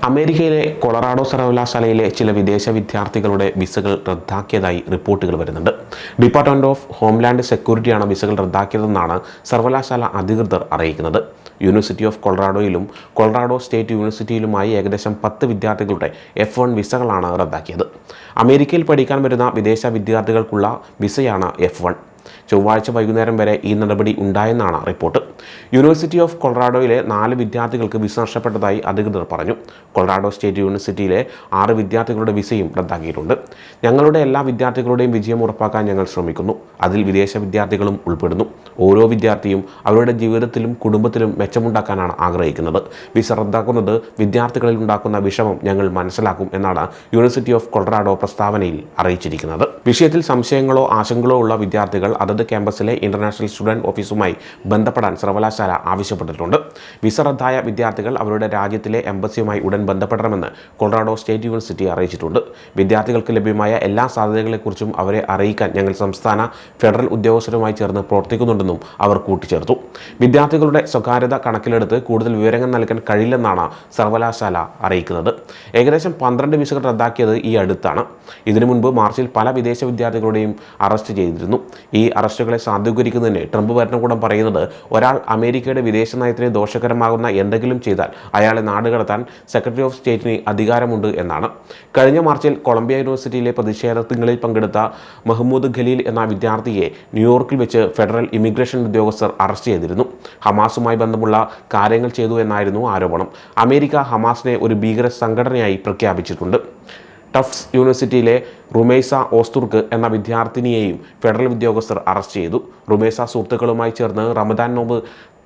അമേരിക്കയിലെ കൊളറാഡോ സർവകലാശാലയിലെ ചില വിദേശ വിദ്യാർത്ഥികളുടെ വിസകൾ റദ്ദാക്കിയതായി റിപ്പോർട്ടുകൾ വരുന്നുണ്ട്. ഡിപ്പാർട്ട്മെന്റ് ഓഫ് ഹോംലാൻഡ് സെക്യൂരിറ്റിയാണ് വിസകൾ റദ്ദാക്കിയതെന്നാണ് സർവകലാശാല അധികൃതർ അറിയിക്കുന്നത്. യൂണിവേഴ്സിറ്റി ഓഫ് കൊളറാഡോയിലും കൊളറാഡോ സ്റ്റേറ്റ് യൂണിവേഴ്സിറ്റിയിലുമായി ഏകദേശം 10 വിദ്യാർത്ഥികളുടെ F1 വിസകളാണ് റദ്ദാക്കിയത്. അമേരിക്കയിൽ പഠിക്കാൻ വരുന്ന വിദേശ വിദ്യാർത്ഥികൾക്കുള്ള വിസയാണ് F1. ചൊവ്വാഴ്ച വൈകുന്നേരം വരെ ഈ നടപടി ഉണ്ടായെന്നാണ് റിപ്പോർട്ട്. യൂണിവേഴ്സിറ്റി ഓഫ് കൊളറാഡോയിലെ 4 വിദ്യാർത്ഥികൾക്ക് വിസ നഷ്ടപ്പെട്ടതായി അധികൃതർ പറഞ്ഞു. കൊളറാഡോ സ്റ്റേറ്റ് യൂണിവേഴ്സിറ്റിയിലെ 6 വിദ്യാർത്ഥികളുടെ വിസയും റദ്ദാക്കിയിട്ടുണ്ട്. ഞങ്ങളുടെ എല്ലാ വിദ്യാർത്ഥികളുടെയും വിജയം ഉറപ്പാക്കാൻ ഞങ്ങൾ ശ്രമിക്കുന്നു. അതിൽ വിദേശ വിദ്യാർത്ഥികളും ഉൾപ്പെടുന്നു. ഓരോ വിദ്യാർത്ഥിയും അവരുടെ ജീവിതത്തിലും കുടുംബത്തിലും മെച്ചമുണ്ടാക്കാനാണ് ആഗ്രഹിക്കുന്നത്. വിസ റദ്ദാക്കുന്നത് വിദ്യാർത്ഥികളിൽ ഉണ്ടാക്കുന്ന വിഷമം ഞങ്ങൾ മനസ്സിലാക്കും എന്നാണ് യൂണിവേഴ്സിറ്റി ഓഫ് കൊളറാഡോ പ്രസ്താവനയിൽ അറിയിച്ചിരിക്കുന്നത്. വിഷയത്തിൽ സംശയങ്ങളോ ആശങ്കകളോ ഉള്ള വിദ്യാർത്ഥികൾ അതത് ക്യാമ്പസിലെ ഇന്റർനാഷണൽ സ്റ്റുഡന്റ് ഓഫീസുമായി ബന്ധപ്പെടാൻ സർവകലാശാല ആവശ്യപ്പെട്ടിട്ടുണ്ട്. വിസ റദ്ദായ വിദ്യാർത്ഥികൾ അവരുടെ രാജ്യത്തിലെ എംബസിയുമായി ഉടൻ ബന്ധപ്പെടണമെന്ന് കൊളറാഡോ സ്റ്റേറ്റ് യൂണിവേഴ്സിറ്റി അറിയിച്ചിട്ടുണ്ട്. വിദ്യാർത്ഥികൾക്ക് ലഭ്യമായ എല്ലാ സാധ്യതകളെക്കുറിച്ചും അവരെ അറിയിക്കാൻ ഞങ്ങൾ സംസ്ഥാന ഫെഡറൽ ഉദ്യോഗസ്ഥരുമായി ചേർന്ന് പ്രവർത്തിക്കുന്നുണ്ടെന്നും അവർ കൂട്ടിച്ചേർത്തു. വിദ്യാർത്ഥികളുടെ സ്വകാര്യത കണക്കിലെടുത്ത് കൂടുതൽ വിവരങ്ങൾ നൽകാൻ കഴിയില്ലെന്നാണ് സർവകലാശാല അറിയിക്കുന്നത്. ഏകദേശം 12 വിസകൾ റദ്ദാക്കിയത് ഈ അടുത്താണ്. ഇതിനു മുൻപ് മാർച്ചിൽ പല വിദേശ വിദ്യാർത്ഥികളുടെയും അറസ്റ്റ് ചെയ്തിരുന്നു. ഈ അറസ്റ്റുകളെ സാധൂകരിക്കുന്നതിന് ട്രംപ് ഭരണകൂടം പറയുന്നത് ഒരാൾ അമേരിക്കയുടെ വിദേശ നയത്തിന് ദോഷകരമാകുന്ന എന്തെങ്കിലും ചെയ്താൽ അയാളെ നാടുകടത്താൻ സെക്രട്ടറി ഓഫ് സ്റ്റേറ്റിന് അധികാരമുണ്ട് എന്നാണ്. കഴിഞ്ഞ മാർച്ചിൽ കൊളംബിയ യൂണിവേഴ്സിറ്റിയിലെ പ്രതിഷേധങ്ങളിൽ പങ്കെടുത്ത മഹ്മൂദ് ഖലീൽ എന്ന വിദ്യാർത്ഥിയെ ന്യൂയോർക്കിൽ വെച്ച് ഫെഡറൽ ഇമിഗ്രേഷൻ ഉദ്യോഗസ്ഥർ അറസ്റ്റ് ചെയ്തിരുന്നു. ഹമാസുമായി ബന്ധമുള്ള കാര്യങ്ങൾ ചെയ്തു എന്നായിരുന്നു ആരോപണം. അമേരിക്ക ഹമാസിനെ ഒരു ഭീകര സംഘടനയായി പ്രഖ്യാപിച്ചിട്ടുണ്ട്. ടഫ്റ്റ്സ് യൂണിവേഴ്സിറ്റിയിലെ റുമൈസ ഓസ്തുർക്ക് എന്ന വിദ്യാർത്ഥിനിയെയും ഫെഡറൽ ഉദ്യോഗസ്ഥർ അറസ്റ്റ് ചെയ്തു. റുമൈസ സുഹൃത്തുക്കളുമായി ചേർന്ന് റമദാൻ നോമ്പ്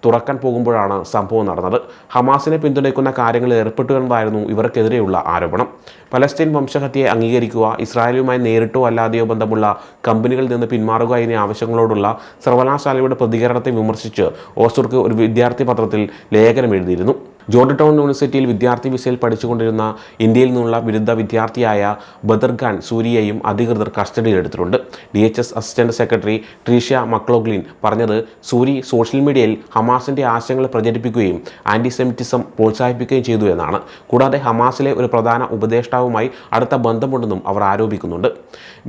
തുറക്കാൻ പോകുമ്പോഴാണ് സംഭവം നടന്നത്. ഹമാസിനെ പിന്തുണയ്ക്കുന്ന കാര്യങ്ങളിൽ ഏർപ്പെട്ടു എന്നതായിരുന്നു ഇവർക്കെതിരെയുള്ള ആരോപണം. പലസ്തീൻ വംശഹത്യയെ അംഗീകരിക്കുക, ഇസ്രായേലുമായി നേരിട്ടോ അല്ലാതെയോ ബന്ധമുള്ള കമ്പനികളിൽ നിന്ന് പിന്മാറുക എന്നീ ആവശ്യങ്ങളോടുള്ള സർവകലാശാലയുടെ പ്രതികരണത്തെ വിമർശിച്ച് ഓസ്തുർക്ക് ഒരു വിദ്യാർത്ഥി പത്രത്തിൽ ലേഖനം എഴുതിയിരുന്നു. ജോർജ് ടൗൺ യൂണിവേഴ്സിറ്റിയിൽ വിദ്യാർത്ഥി വിസയിൽ പഠിച്ചുകൊണ്ടിരുന്ന ഇന്ത്യയിൽ നിന്നുള്ള ബിരുദ വിദ്യാർത്ഥിയായ ബദർ ഖാൻ സൂരിയെയും അധികൃതർ കസ്റ്റഡിയിലെടുത്തിട്ടുണ്ട്. DHS അസിസ്റ്റന്റ് സെക്രട്ടറി ട്രീഷ്യ മക്ലോഗ്ലിൻ പറഞ്ഞത് സൂരി സോഷ്യൽ മീഡിയയിൽ ഹമാസിന്റെ ആശയങ്ങൾ പ്രചരിപ്പിക്കുകയും ആന്റിസെമിറ്റിസം പ്രോത്സാഹിപ്പിക്കുകയും ചെയ്തു എന്നാണ്. കൂടാതെ ഹമാസിലെ ഒരു പ്രധാന ഉപദേഷ്ടാവുമായി അടുത്ത ബന്ധമുണ്ടെന്നും അവർ ആരോപിക്കുന്നുണ്ട്.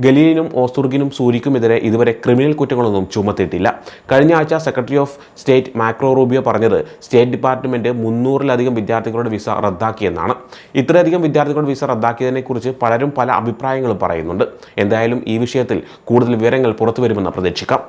ഖലീലിനും ഓസ്തുർഗിനും സൂരിക്കുമെതിരെ ഇതുവരെ ക്രിമിനൽ കുറ്റങ്ങളൊന്നും ചുമത്തിയിട്ടില്ല. കഴിഞ്ഞ ആഴ്ച secretary of state macro Rubio പറഞ്ഞത് സ്റ്റേറ്റ് ഡിപ്പാർട്ട്മെന്റ് 300-ലധികം വിദ്യാർത്ഥികളുടെ വിസ റദ്ദാക്കിയെന്നാണ്. ഇത്രയധികം വിദ്യാർത്ഥികളുടെ വിസ റദ്ദാക്കിയതിനെക്കുറിച്ച് പലരും പല അഭിപ്രായങ്ങളും പറയുന്നുണ്ട്. എന്തായാലും ഈ വിഷയത്തിൽ കൂടുതൽ വിവരങ്ങൾ പുറത്തുവരുമെന്ന് പ്രതീക്ഷിക്കാം.